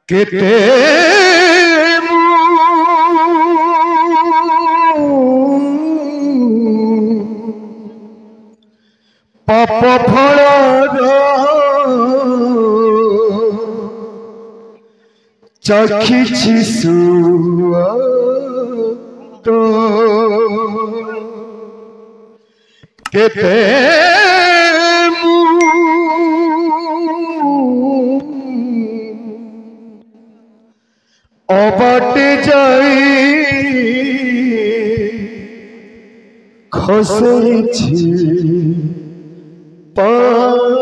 কেতে পাপ ফলর চাখিছি সুয়াদ কেতে অবাটে যাই খসেছি পাদ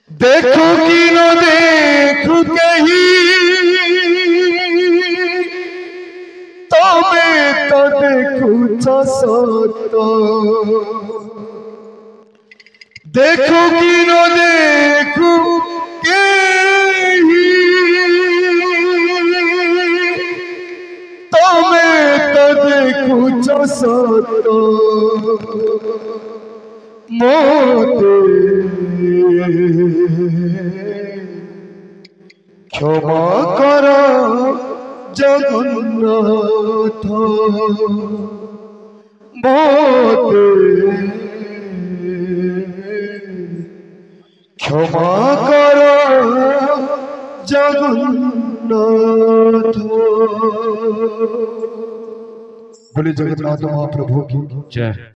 देखो कि न देखो कहीं तमे तो देखो सत देखो कि न देखो कहीं तमे तो देखो सत मोते क्षमा कर जगन्नाथ मोते क्षमा कर जगन्नाथ। बोले जगन्नाथ महाप्रभु की जय।